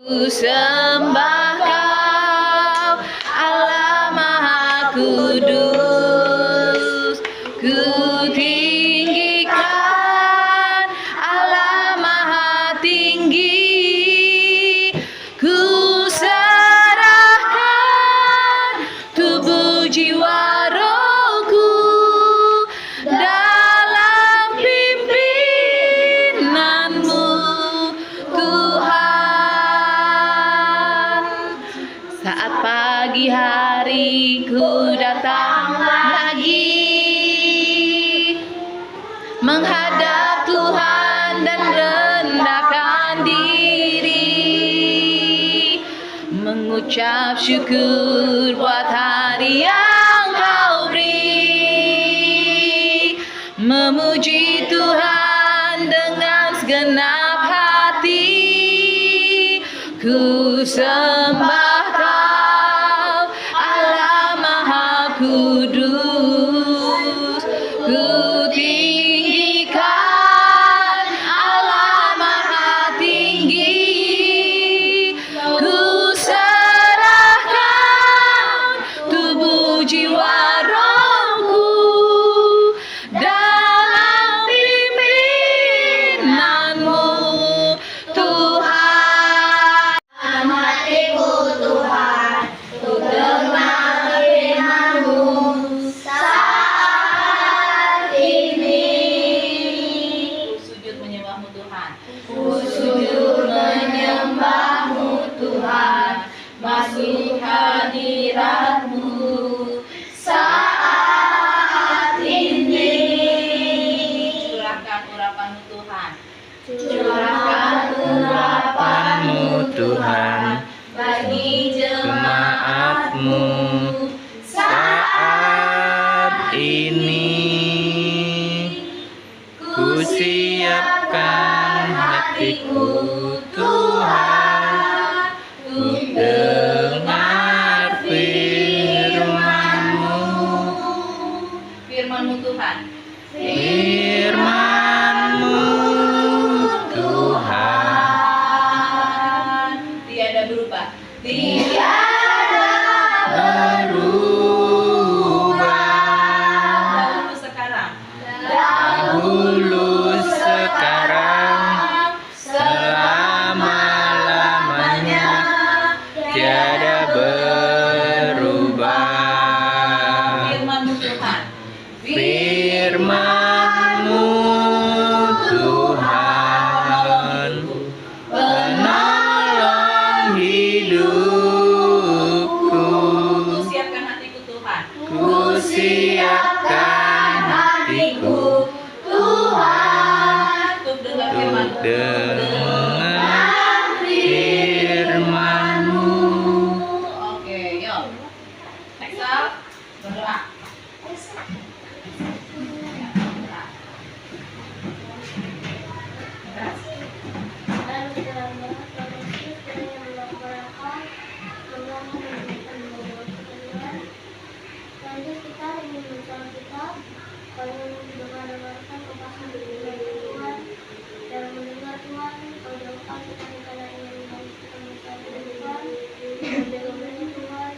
Ku sembah Kau, Allah Maha Kudus. Ku tinggikan Allah Maha Tinggi. Ku serahkan tubuh jiwa rohku dalam pimpinanmu, Tuhan. Saat pagi hari ku datang lagi menghadap Tuhan dan rendahkan diri, mengucap syukur buat hari yang Kau beri, memuji Tuhan dengan segenap hati. Ku sembah Kau, Allah Maha Kudus. Ku tinggikan Allah Maha Tinggi. Ku serahkan tubuh jiwa rohku dalam pimpinanmu, Tuhan. Hatiku Tuhan, ku dengar firman-Mu saat ini. Sujud menyembah-Mu Tuhan. Ku sujud menyembah-Mu Tuhan, masuk hadirat-Mu saat ini. Curahkan urapan-Mu Tuhan. Curahkan urapan-Mu Tuhan bagi jemaat-Mu saat ini. Ku siapkan hatiku Tuhan, untuk dengar firman-Mu. Firman-Mu Tuhan. Firman-Mu Tuhan Tiada berubah. tiada berubah, Dahulu sekarang. dahulu sekarang selama-lamanya tiada berubah. Firman-Mu Tuhan. Firman-Mu Tuhan, penolong hidupku. Ku siapkan hatiku Tuhan. Ku siapkan hatiku Tuhan, Untuk dengar untuk firman-Mu. dengar firman-Mu. Oke, yuk. Next up, berdoa. Lanjut kita ingin mencari kita, kalau ingin mendengar-dengarkan kepasan dari Tuhan dan mendengar Tuhan, kalau jauhkan kita karena ingin kita mencari Tuhan, mendengar Tuhan,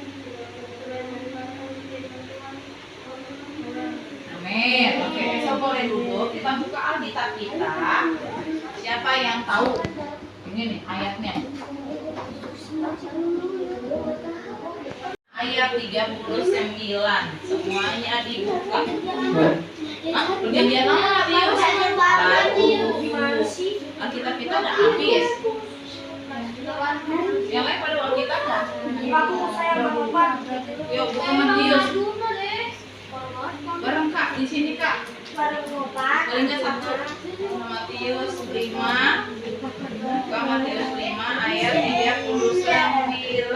supaya mendengarkan firman Tuhan. Amin. Oke, besok boleh duduk. Kita buka Alkitab kita. Siapa yang tahu? Ini nih ayatnya. Ayat 39. Semuanya dibuka. Ah, perjanjian lama Matius. Alkitab kita udah habis. Yang lain pada Alkitab nggak? Yuk, buka Matius. Bareng Kak, di sini Kak. Paling satu. Matius 5. Buka Matius 5 ayat 39.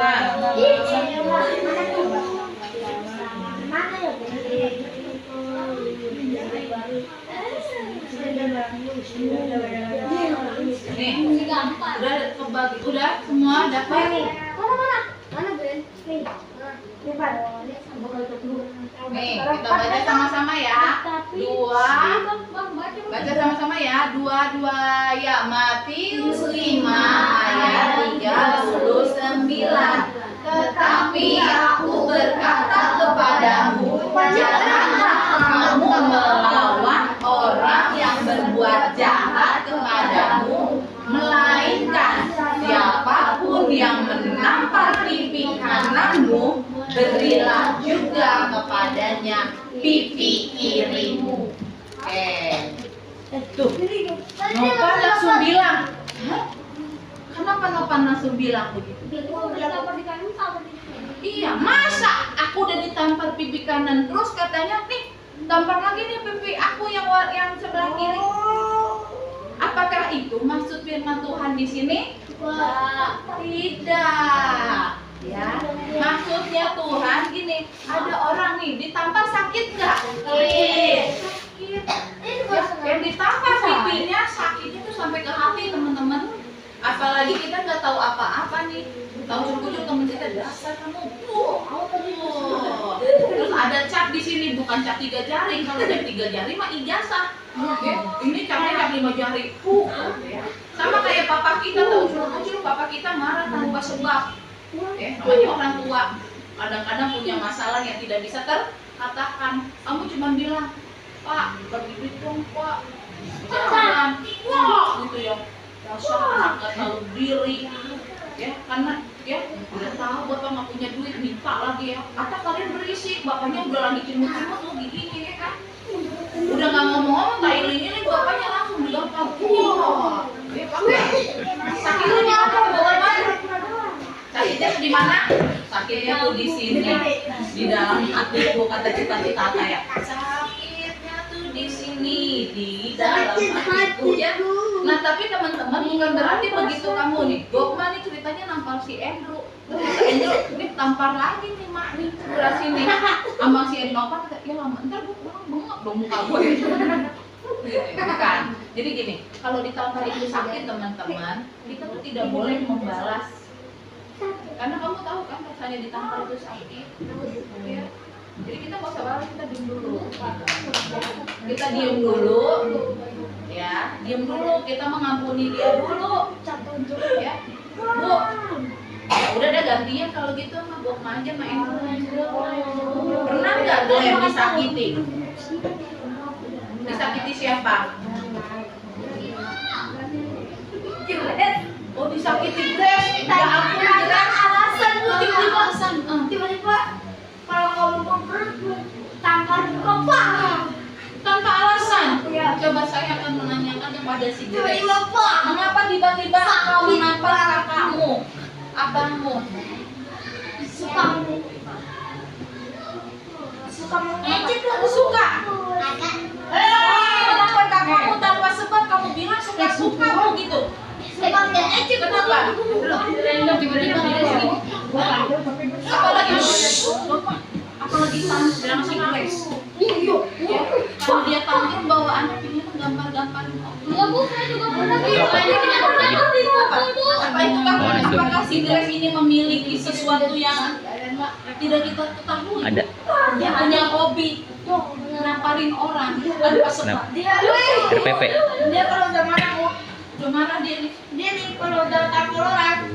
Nih, udah kebagi, udah semua dapat. Mana Ben? Nih, kita baca sama-sama ya. 2. Baca sama-sama ya. 2 ya. Matius 5 ayat 39. Tetapi aku berkata kepadamu, janganlah kamu melawan orang yang berbuat jahat kepadamu, melainkan siapapun yang menampar pipi kananmu, berilah juga kepadanya pipi kirimu. Tuh, Nopan langsung bilang, hah? Kenapa Nopan langsung bilang begitu? Iya, masa aku udah ditampar pipi kanan terus katanya nih tampar lagi nih pipi aku yang sebelah kiri. Apakah itu maksud firman Tuhan di sini? Tidak. Ya, maksudnya Tuhan gini, ada orang nih ditampar sakit nggak? Sakit. Ya, yang ditampar pipinya sakitnya tuh sampai ke hati teman-teman. Apalagi kita nggak tahu apa-apa nih, tahu ujuk-ujuk temen kita dasar kamu, terus ada cap di sini, bukan cap 3 jari. Kalau cap 3 jari mah ijazah. Ini capnya cap 5 jari. Sama kayak papa kita, tahu ujuk-ujuk papa kita marah tanpa sebab. Namanya orang tua, kadang-kadang punya masalah yang tidak bisa terkatakan. Kamu cuma bilang, Pak, bagi duit dong Pak, jangan, gitu ya. Dasar anak nggak tahu diri, ya karena ya udah tahu bapak nggak punya duit minta lagi ya. Atau kalian berisik, bapaknya udah lagi cimut-cimut tuh gini ya kan? Udah nggak ngomong-ngomong, tak ini bapaknya langsung digampar. Wah, ya pakai sakitnya di apa? Sakitnya di mana? Sakitnya tuh di sini, di dalam hatiku, kata cita-cita ya. Sakitnya tuh di sini, di dalam hatiku ya. Nah tapi teman-teman bukan berarti begitu kamu nih, Gokma nih ceritanya nampar si Andrew, ini tampar lagi nih mak nih sebelah sini, ambang si Andrew kata, ya lama ntar gue pulang bengok dong muka gue. Bukan. Jadi gini, kalau ditampar itu sakit teman-teman, kita tuh tidak boleh membalas, karena kamu tahu kan rasanya ditampar itu sakit, ya. Jadi kita nggak usah balas, kita diem dulu. Kita diem dulu. Ya, diam dulu, kita mengampuni dia dulu. Ya, Bu. Ya udah ada gantian kalau gitu mah Gokma aja main dulu. Pernah nggak Glenn disakiti? Disakiti siapa? Grace. Oh disakiti Grace. Ya ampun Grace. Alasan lu Tiba-tiba alasan. tiba-tiba kalau kamu mau tampar apa? Tanpa alasan. Ya. Coba saya akan menanyakan kepada si Grace. Tiba-tiba Pak. Mengapa tiba-tiba kau menampar kakakmu, abangmu? Suka mengejek lah. Suka. Menampar kakakmu tanpa sebab kamu bilang suka-suka gitu. Suka mengejek. Kenapa? Tiba-tiba apalagi bilang si Grace. Ya, kalau dia tantrum bawaannya pengen gambar-gambarin. Iya Bu, saya juga pernah. Apa itu kan? Apakah si Grace ini memiliki sesuatu yang tidak kita ketahui? Ada. Dia punya hobi namparin orang tanpa sebab. RPP. Dia kalau udah marah Bu, Udah marah dia nih. dia nih kalau udah tampar orang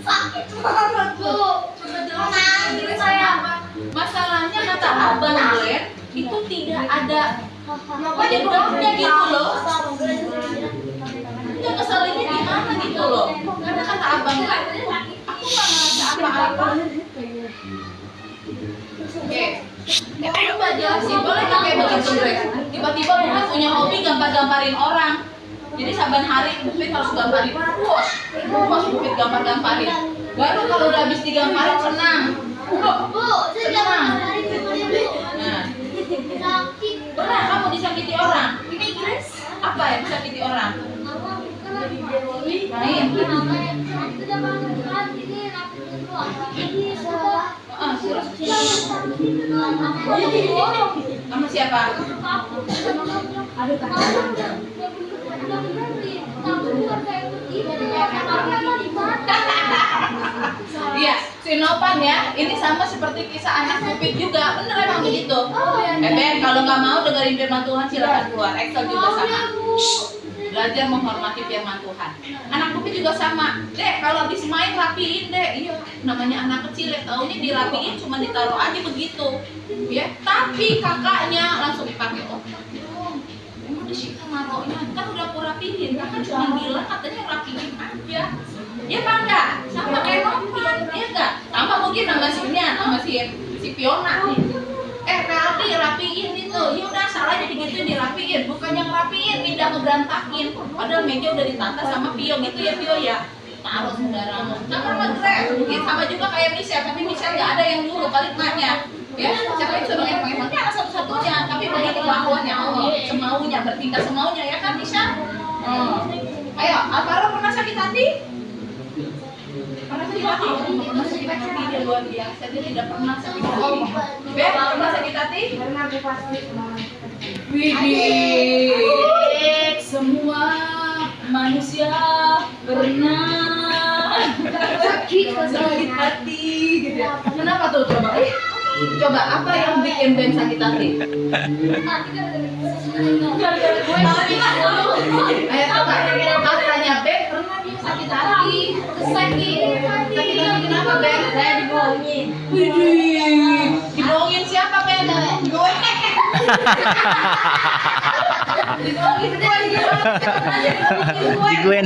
sakit banget Bu. Coba jelasin Grace apa? Masalahnya kata Abang Glenn itu tidak ada penyebabnya gitu loh. Itu kesalinnya di mana gitu loh. Karena kata Abang Glenn, aku nggak ngerasa apa-apa. Oke, coba jelasin, boleh nggak kayak begitu Grace? Tiba-tiba Bupit punya hobi gambar-gambarin orang. Jadi saban hari Bupit harus gambarin, bos Bupit gambar-gambarin. Baru kalau udah habis digambarin senang. Bu, saya jangan hari Bu. Nah, Sakit. pernah kamu disakiti orang? Ini Grace. Apa yang disakiti orang? Main. Sama siapa? Iya, si Nopan ya. Ini sama seperti kisah anak Bupit juga. Bener emang begitu. Ben, kalau nggak mau dengerin dengerin firman Tuhan silakan keluar. Excel juga sama. Belajar menghormati firman Tuhan. Anak Pupi juga sama. Dek, kalau habis main rapiin dek. Iya, namanya anak kecil ya, taunya dirapiin cuma ditaruh aja begitu. Ya, tapi kakaknya langsung dipakai. Oh, emang di situ naruhnya kan udah aku rapiin. Kakak cuma bilang katanya rapiin aja. Ya Pak enggak? Sama kayak Novan, ya enggak? Sama mungkin sama si Fiona nih. Tadi rapiin itu, ya udah salahnya digituin dirapiin, bukan yang rapiin, pindah ngeberantakin. Padahal meja udah ditata sama Pio gitu ya Pio ya. Taruh sembarangan. Sama Magret, mungkin sama juga kayak Michelle, tapi Michelle nggak ada yang dulu kalimatnya. Ya, siapa yang suruh yang emangnya anak satu-satunya, tapi begitu lawannya Allah, semaunya, bertindak semaunya ya kan Michelle? Ayo, Alvaro pernah sakit hati? Pernah sakit hati? Pernah sakit hati, dia luar biasa, dia tidak pernah sakit hati. Beb, pernah sakit hati? Karena aku pasti Widih, semua manusia pernah sakit hati gitu ya. Kenapa tuh coba? Coba apa yang bikin Ben sakit hati? Ayo coba, katanya Ben pernah dia sakit hati. Sakit hati kenapa Ben? Saya dibohongin. Widih, dibohongin siapa Ben? Gue. Dibohongin Si Gwen.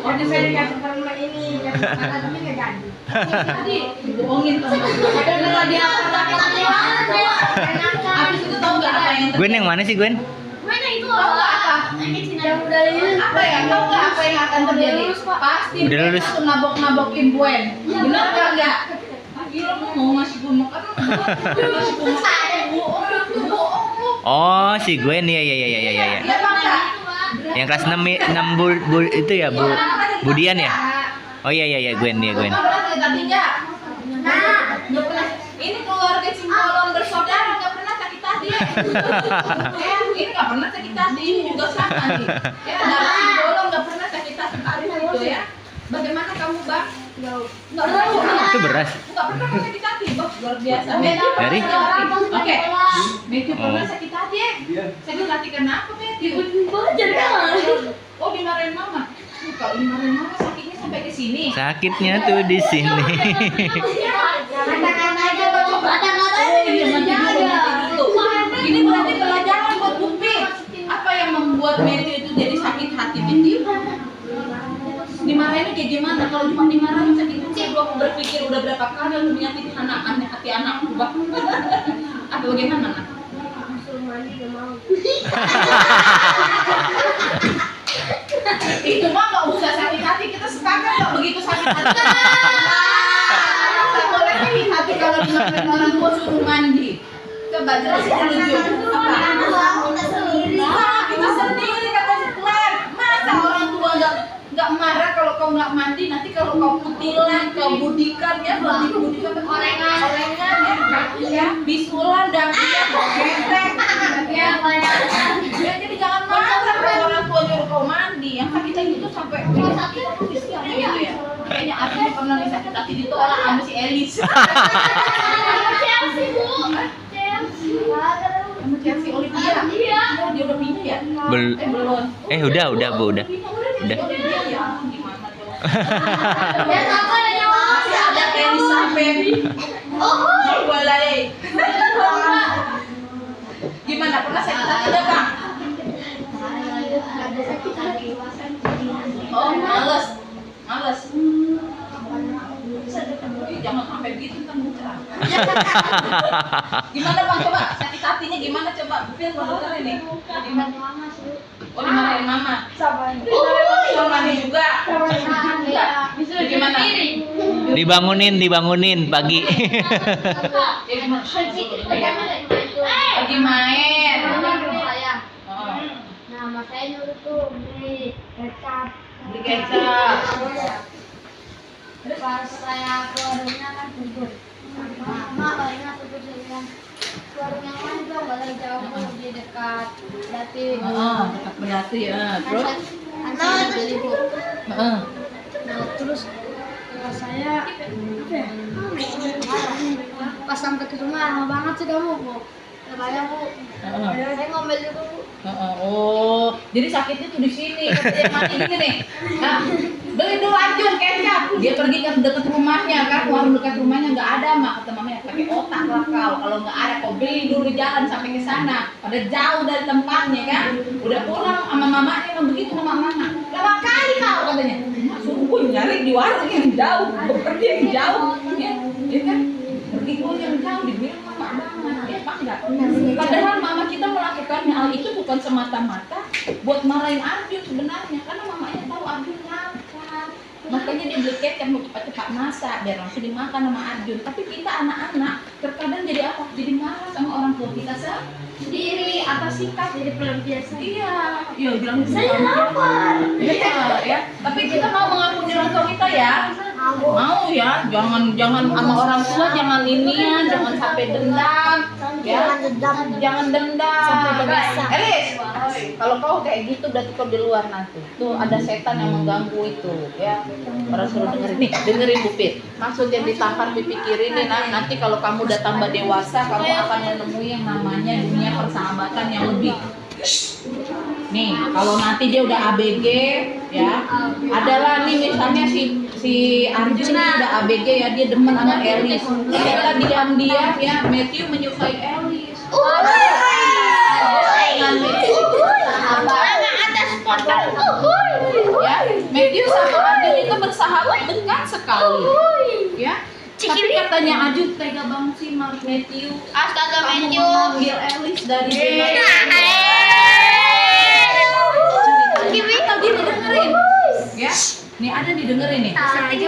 Oh, dikasih permen ini, tapi nggak jadi. Tadi dibohongin tuh. Padahal dia habis itu tahu nggak apa yang terjadi? Gwen yang mana sih Gwen? Mana itu Tahu nggak apa? yang udah lulus? Apa ya? Tahu nggak apa yang akan terjadi? Pasti Udah lulus. langsung nabok-nabokin Gwen. Benar nggak? Gila mau ngasih gue makan, ngasih gue makan. Bohong. Oh, si Gwen ya. Iya Pak nggak? Yang kelas 6 itu ya, Budian ya? Oh iya Gwen ya Gwen. Nggak pernah sakit hati nggak? Nggak pernah. Ini keluarga Simbolon bersaudara nggak pernah sakit hati. Ini nggak pernah sakit hati, ini juga sama nih. Ya, darah Simbolon nggak pernah sakit hati gitu ya. Bagaimana kamu Bang? Nggak pernah. Itu beras. Nggak pernah sakit hati, Bang. Luar biasa. Dari? Oke. Matthew pernah sakit hati ya? Sakit hati kenapa Matthew? Oh dimarahin mama. Kalau dimarahin mama sakitnya sampai ke sini. Sakitnya tuh di sini. Katakan aja coba. Ini berarti pelajaran buat Pupi. Apa yang membuat Matthew itu jadi sakit hati Matthew? Dimarahinnya kayak gimana? Kalau cuma dimarahin sakit hati, gua berpikir udah berapa kali aku menyakitin hati anakku Bang. Apa bagaimana? Nak? Suruh mandi nggak mau. Itu mah nggak usah sakit hati, kita sepakat nggak begitu sakit hati. Nggak boleh sakit hati kalau dimarahin orang tua suruh mandi. Coba jelasin dulu Ju. Apa? Kita sendiri kata si Glenn. Masa orang tua nggak marah kalau kau nggak mandi, nanti kalau kau kutilan, kau budikan ya, budikan orengan ya, bisulan dan ketek ya. Ya jadi jangan marah kalau orang tua nyuruh kau mandi. Yang sakit hati itu sampai sakit gitu ya. Kayaknya artinya pernah sakit hati ditolak sama si Elis. Chelsea bu. Sama Chelsea Olivia. Iya. Dia udah pindah ya? Belum. Udah Bu, udah. Udah. Ya sama ada nyawa. Masih ada Elizabeth. Oh, boleh. Gimana pernah sakit hati enggak, Bang? Ada sakit hati. Oh, males. Jangan sampai gitu kan muncul. Gimana Bang coba? Sakit hatinya gimana coba? Bupil bener ini. Oh, dimarahin mama. Oh, mandi juga. Gimana? Dibangunin pagi. Lagi main. Oh, Nama saya nyuruh tuh beli kecap. beli kecap. Pas saya keluar rumahnya kan tutup. Mama kayaknya tutup saya bilang keluar rumah yang mana dong, nggak lagi jauh kok di dekat Dati. Oh, dekat berarti ya. Terus? Nah, beli bu. Heeh. Nah terus saya apa ya? Pas sampai ke rumah lama banget sih kamu bu. Makanya Bu, saya ngomel juga Bu. Oh, jadi sakitnya tuh di sini. Dia mati gini nih. Nah, beli dulu Arjun kecap. Dia pergi ke dekat rumahnya kan, warung dekat rumahnya nggak ada, mak kata mamanya pakai otak lah kau. Kalau nggak ada, kau beli dulu jalan sampai ke sana. Pada jauh dari tempatnya kan. Udah pulang sama mamanya, emang begitu sama mama. Lama kali kau katanya. Suruh nyari di warung yang jauh, pergi yang jauh, ya kan? Pergi yang jauh dibilang mama banget, ya pak enggak? Padahal mama kita melakukan hal itu bukan semata-mata buat marahin Arjun sebenarnya, karena mamanya tahu Arjun lapar. Makanya dia beli kecap mau cepat-cepat masak biar langsung dimakan sama Arjun. Tapi kita anak-anak terkadang jadi apa? Jadi marah sama orang tua kita sendiri atas sikap Jadi pelampiasan. iya bilang Saya lapar. iya ya. Tapi kita mau mengampuni orang tua kita ya. Mau ya, jangan sama orang tua jangan inian, jangan sampai dendam, ya. Jangan dendam. Sampai berdosa. Elis, kalau kau kayak gitu berarti kau di luar nanti. Tuh ada setan yang mengganggu itu, ya. Orang suruh dengerin nih, dengerin Bu Pit. Maksud yang ditampar dipikirin nih, nanti kalau kamu udah tambah dewasa, kamu akan menemui yang namanya dunia persahabatan yang lebih. Nih, kalau nanti dia udah ABG, ya, adalah nih misalnya si Arjun udah ABG ya, dia demen sama Elis. Ternyata diam-diam ya, Matthew menyukai Elis. Dengan Matthew itu bersahabat. Ya, Matthew sama Arjun itu bersahabat dekat sekali. Ya. Tapi katanya Arjun tega banget sih Matthew. Astaga Kamu Matthew. mengambil Elis dari dia. Atau dia didengerin, ya? Nih ada didengerin nih.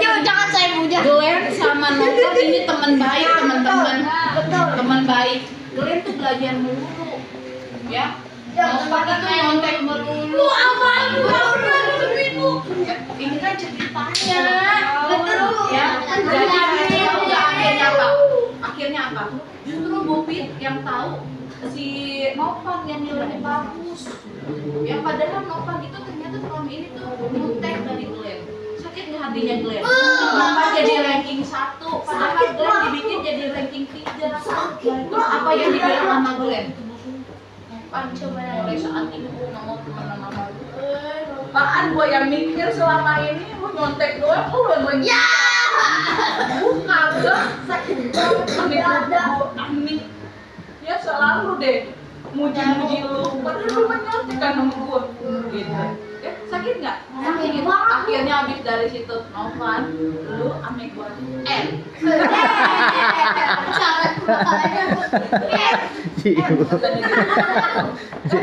Jangan saya bujang. Glenn sama Novan ini teman baik, teman baik. Glenn tuh belajar melulu, ya. Novan itu nyontek melulu. Ini kan ceritanya, betul ya. Jadi tahu nggak akhirnya apa? Akhirnya apa? Justru Bobit yang tahu si Novan yang nilainya bagus. Ya padahal Novan itu ternyata selama ini tuh nyontek dari Glenn. Sakit nggak hatinya Glenn? Kenapa jadi ranking 1? Padahal Glenn dibikin jadi ranking 3. Terus apa yang dibilang sama Glenn? Novan coba mulai saat itu nggak mau teman sama gue. Bahkan gue yang mikir selama ini mau nyontek doang, gue ya. Bukan dong, sakit banget. Amin. Ya selalu deh muji-muji lu, padahal lu menyontek kan sama gue gitu. Ya sakit nggak? Sakit. Akhirnya habis dari situ Novan, lu ame gue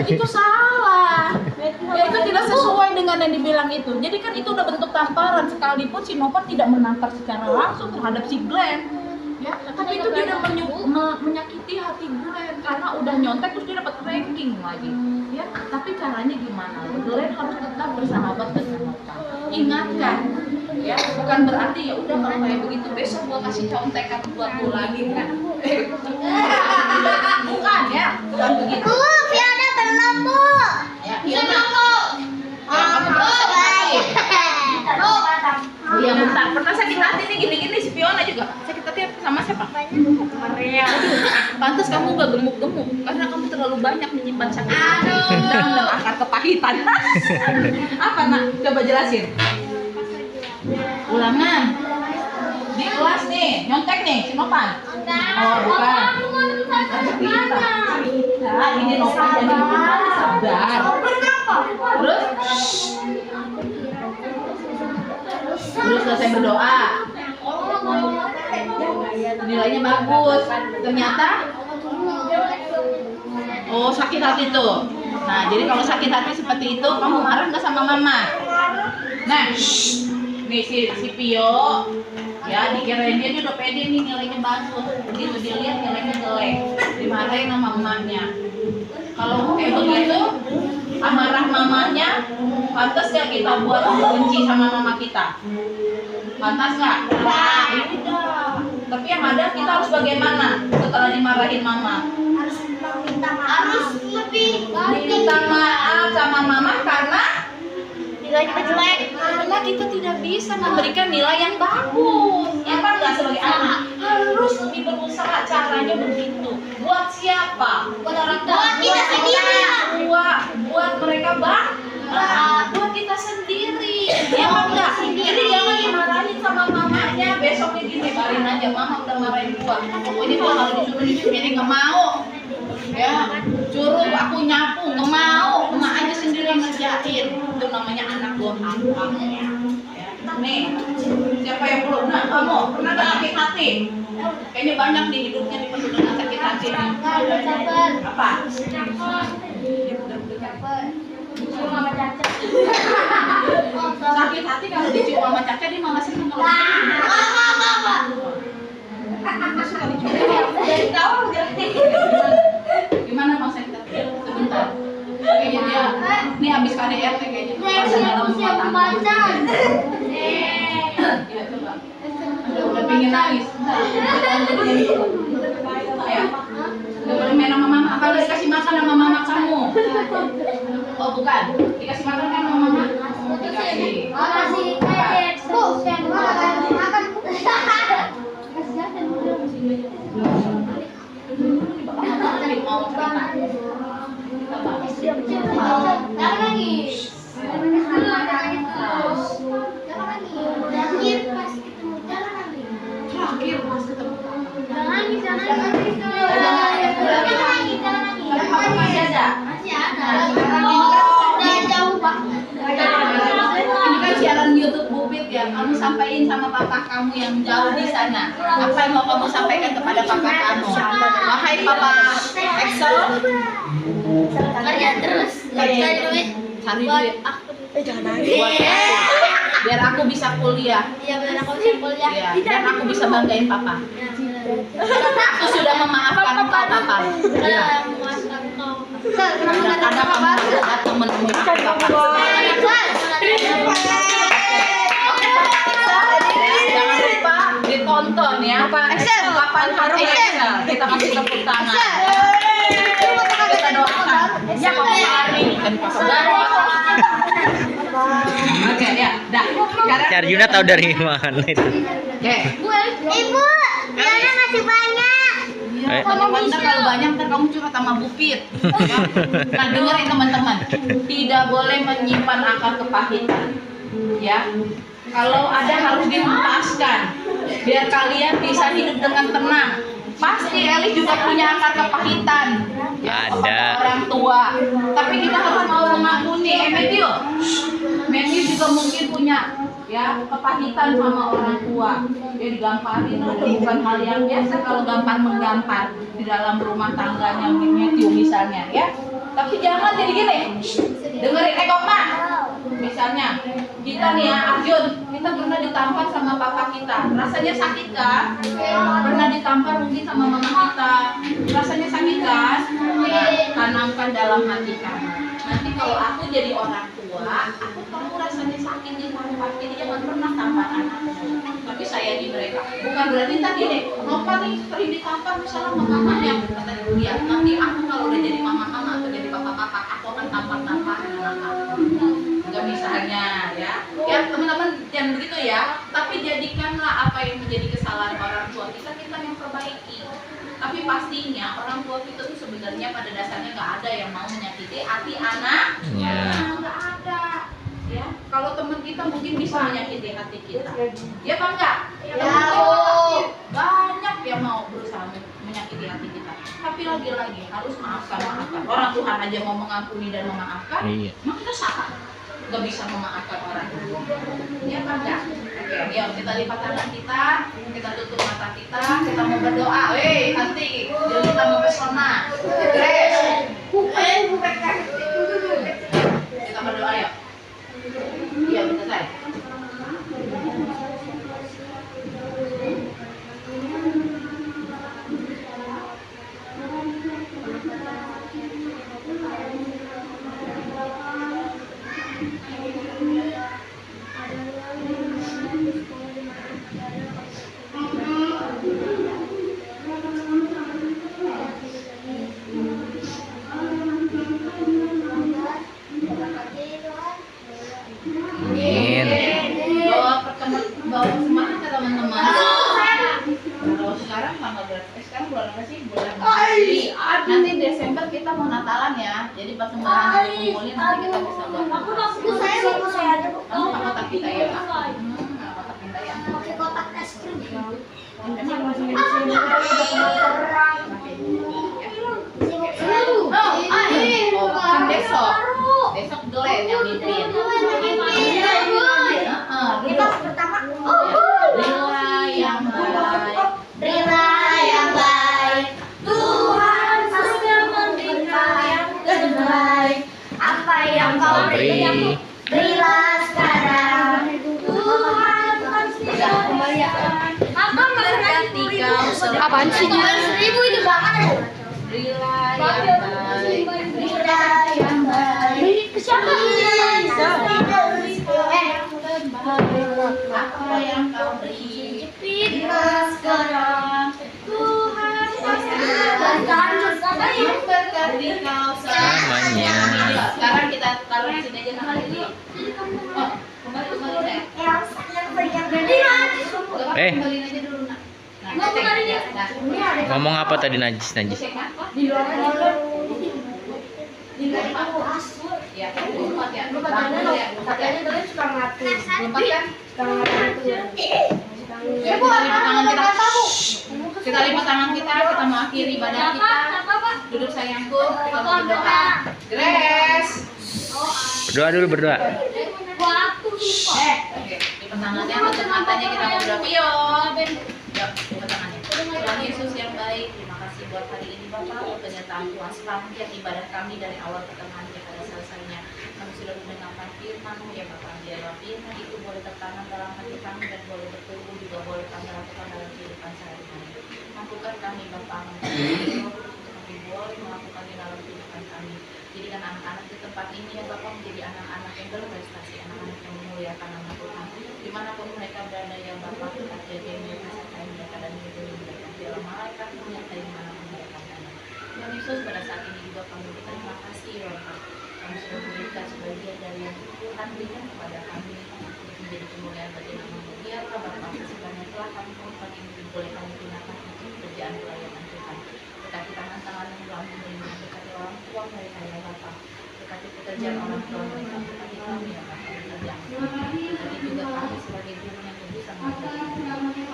itu salah. Ya itu tidak sesuai dengan yang dibilang itu. Jadi kan itu udah bentuk tamparan, sekalipun si Novan tidak menampar secara langsung terhadap si Glenn. Ya, tapi itu dia udah menyakiti hati Glenn karena udah nyontek terus dia dapat ranking lagi. Ya, tapi caranya gimana? Glenn harus tetap bersahabat dengan Novan. Ingatkan, ya, bukan berarti ya udah kalau kayak begitu besok gua kasih contekan buat lu lagi kan. Bukan ya, bukan begitu. Fiona belum Bu. Ya, Fiona. Kamu pernah sakit hati? Iya bentar, pernah sakit hati nih gini-gini si Fiona juga. Sakit hati sama siapa? Maria. Pantas kamu gak gemuk-gemuk karena kamu terlalu banyak menyimpan sakit hati dan akar kepahitan. Apa nak? Coba jelasin. Ulangan. Di kelas nih, nyontek nih si Novan. Oh bukan. Cerita. Ini Novan jadi bikin sabar. Terus selesai berdoa, nilainya bagus. Ternyata, oh sakit hati tuh. Nah jadi kalau sakit hati seperti itu, kamu marah nggak sama mama? Nah, nih si Pio, ya dikirain dia udah pede nih nilainya bagus. Begitu dia lihat nilainya jelek, dimarahin sama mamanya. Kalau kayak begitu, amarah mamanya, pantas gak kita buat benci sama mama kita? Pantas gak? Nah, udah. Tapi yang ada kita harus bagaimana setelah dimarahin mama? Harus lebih minta maaf sama mama karena Nilai kita jelek. karena kita tidak bisa memberikan nilai yang bagus. Ya kan nggak sebagai anak harus lebih berusaha, caranya begitu. Buat siapa? Buat orang tua. Buat kita sendiri. Buat mereka buat kita sendiri. Ya enggak? Jadi jangan dimarahin sama mamanya. Besoknya dilebarin aja, mama udah marahin gua. Pokoknya gua kalau disuruh ini nggak mau. Ya, suruh aku nyapu nggak mau. Emak aja sendiri yang ngerjain. Itu namanya anak durhaka. Ya. Nih, siapa yang belum? Nah, kamu pernah nggak sakit hati? Kayaknya banyak di hidupnya dipenuhi dengan sakit hati. Apa? Cium sama Caca. Sakit hati kalau dicium sama Caca dia malah seneng kalau Dari awal gimana Bang sakit hati? Sebentar. Kayaknya dia ini habis KDRT kayaknya. Ya coba. Udah pengen nangis. Ayo. Udah boleh main sama mama. Kalau dikasih makan sama mama kamu. Oh bukan. Dikasih makan kan sama mama? Dikasih. Makasih Dek. Bu, makan. Mau cerita. Jangan nangis. Jangan nangis. Terakhir pas ketemu jangan nangis. Terakhir pas ketemu. Jangan nangis. Jangan nangis. Tapi papa masih ada. Masih ada. Udah jauh banget. Ini kan siaran YouTube Bupit ya. Kamu sampaikan sama papa kamu yang jauh di sana. Apa yang mau kamu sampaikan kepada papa kamu? Wahai papa Excel, Kerja terus. Cari duit. cari duit. Jangan Buat aku. Biar aku bisa kuliah. Iya benar aku bisa kuliah. Ya, dan aku bisa banggain papa. Aku sudah memaafkan kau papa. Ya. Kadang-kadang kamu datang menemui aku papa. Jangan lupa ditonton ya. Kapan hari Excel kita kasih tepuk tangan. Kita doakan. Ya papa hari kan papa. Oke ya, dah. Sekarang Arjuna tahu dari mana itu? Oke. Ibu, Diana masih banyak. Eh. Ntar kalau banyak ntar kamu curhat sama Bupit. Ya. Nah dengerin teman-teman, tidak boleh menyimpan akar kepahitan. Ya, kalau ada harus dilepaskan, biar kalian bisa hidup dengan tenang. Pasti Eli juga punya akar kepahitan. Ya, Ada. kepada orang tua. Tapi kita harus mau mengakuni. Matthew juga mungkin punya ya kepahitan sama orang tua. Dia digamparin, itu bukan hal yang biasa kalau gampang menggampar di dalam rumah tangganya Matthew misalnya ya. Tapi jangan jadi gini. Dengerin Koma. Misalnya kita nih ya Arjun, kita pernah ditampar sama papa kita. Rasanya sakit kan? Pernah ditampar mungkin sama mama kita. Rasanya sakit kan? Nah, tanamkan dalam hati kamu. Nanti kalau aku jadi orang tua, aku tahu rasanya sakit ditampar. Jadi jangan pernah tampar anakku. Tapi sayangi mereka. Bukan berarti tadi nih, Nova nih sering ditampar misalnya sama mamanya. Kata dia, nanti aku kalau udah jadi mama-mama atau jadi papa-papa, aku akan tampar-tampar anak aku. Enggak misalnya ya. Ya teman-teman jangan begitu ya. Tapi jadikanlah apa yang menjadi kesalahan orang tua kita yang perbaiki. Tapi pastinya orang tua kita tuh sebenarnya pada dasarnya nggak ada yang mau menyakiti hati anak. Nggak ada. Ya, kalau teman kita mungkin bisa menyakiti hati kita. Ya apa enggak? Banyak yang mau berusaha menyakiti hati kita. Tapi lagi-lagi harus maafkan. Orang Tuhan aja mau mengampuni dan memaafkan. Iya. Emang kita salah? Nggak bisa memaafkan orang. Ya apa enggak? Oke, yuk kita lipat tangan kita tutup mata kita mau berdoa. Hati, jadi kita mau pesona. Kita berdoa yuk. Iya, selesai. sih? Bulan Juli. Nanti Desember kita mau Natalan ya. Jadi pas sembarangan dikumpulin nanti kita bisa buat. Buku saya aja bu. Kamu pakai kotak kita ya Kak? Kotak kita ya. Pakai kotak es krim. Oh, kan besok. Besok Glenn yang mimpin. Kita pertama. Rila yang baik. Rila yang baik, Tuhan pasti memberikan yang terbaik. Apa yang kau beri, berilah sekarang. Tuhan pasti memberikan. Apa Berkati kau selalu. Apaan sih, Jun? 1000 itu banget. Rila yang baik. Rila yang baik. Siapa? Apa yang kau beri, Berilah sekarang. Tuhan pasti memberikan. berkati kau Selamanya. Sekarang kita taruh di sini aja nama Lili. Oh, kembali deh. Eh. Kembaliin aja dulu nak. Ngomong apa tadi najis? Cek apa? Di luar pas. Ya, lompat ya. Lompat ya. Katanya kalian suka ngatur. Lompat kan? Suka ngatur. Ya, kita lipat tangan kita. Kita lipat tangan kita mau akhiri ibadah kita. Duduk sayangku, kita mau berdoa. Grace. Berdoa dulu, berdoa. Oke, lipat tangannya, tutup matanya, kita mau berdoa. Yuk, lipat tangannya. Tuhan Yesus yang baik, terima kasih buat hari ini Bapak, buat penyertaan Tuhan sepanjang ibadah kami dari awal pertengahan pada selesainya. Kami sudah mendengarkan firman-Mu ya Bapak, biarlah firman itu boleh tertanam dalam hati kami dan boleh bertumbuh juga boleh kami lakukan dalam kehidupan sehari-hari. Mampukan kami Bapak, kami boleh melakukan di dalam kehidupan kami. Jadikan anak-anak di tempat ini ya Bapak menjadi anak-anak yang berprestasi, anak-anak yang memuliakan nama Tuhan. Dimanapun mereka berada ya Bapak, kita jaga mereka, sertai mereka dan melindungi mereka. Biarlah malaikat menyertai dimanapun mereka berada. Tuhan Yesus, pada saat ini juga kami berterima kasih ya Bapak. Kami sudah memberikan sebagian dari yang Tuhan berikan kepada kami untuk menjadi kemuliaan bagi nama-Mu. Biarlah Bapak, sebanyak telah kami tempat ini boleh kami gunakan untuk pekerjaan pelayanan Tuhan. Berkati tangan-tangan yang telah memberinya, berkati orang tua mereka ya Bapak, berkati pekerjaan orang tua mereka, berkati kami ya Bapak, pekerjaan berkati juga kami sebagai guru yang bisa mengajar.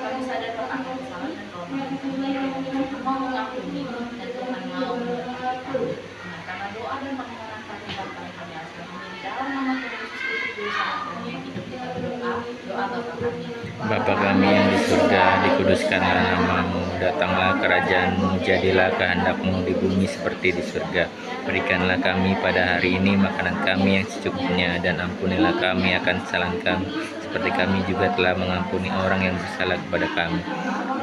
Kami sadar Bapak akan kesalahan dan kelemahan kami, mau mengampuni dan Tuhan mau memberkati kami. Karena doa dan permohonan kami Bapak yang kami asalkan di dalam nama Tuhan Yesus Kristus Juru Selamat kami yang hidup, kita berdoa, doa Bapa kami. Bapa kami yang di surga, dikuduskanlah nama-Mu, datanglah kerajaan-Mu, jadilah kehendak-Mu di bumi seperti di surga. Berikanlah kami pada hari ini makanan kami yang secukupnya, dan ampunilah kami akan kesalahan kami, seperti kami juga telah mengampuni orang yang bersalah kepada kami.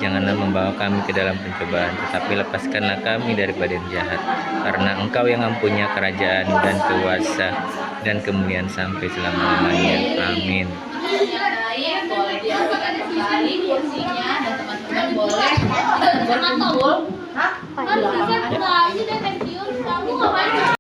Janganlah membawa kami ke dalam pencobaan, tetapi lepaskanlah kami daripada yang jahat. Karena Engkau yang mempunyai kerajaan dan kuasa dan kemuliaan sampai selama-lamanya. Amin. Yang lain boleh diambilkan kembali kursinya dan teman-teman boleh berkumpul. Hah? Ada apa?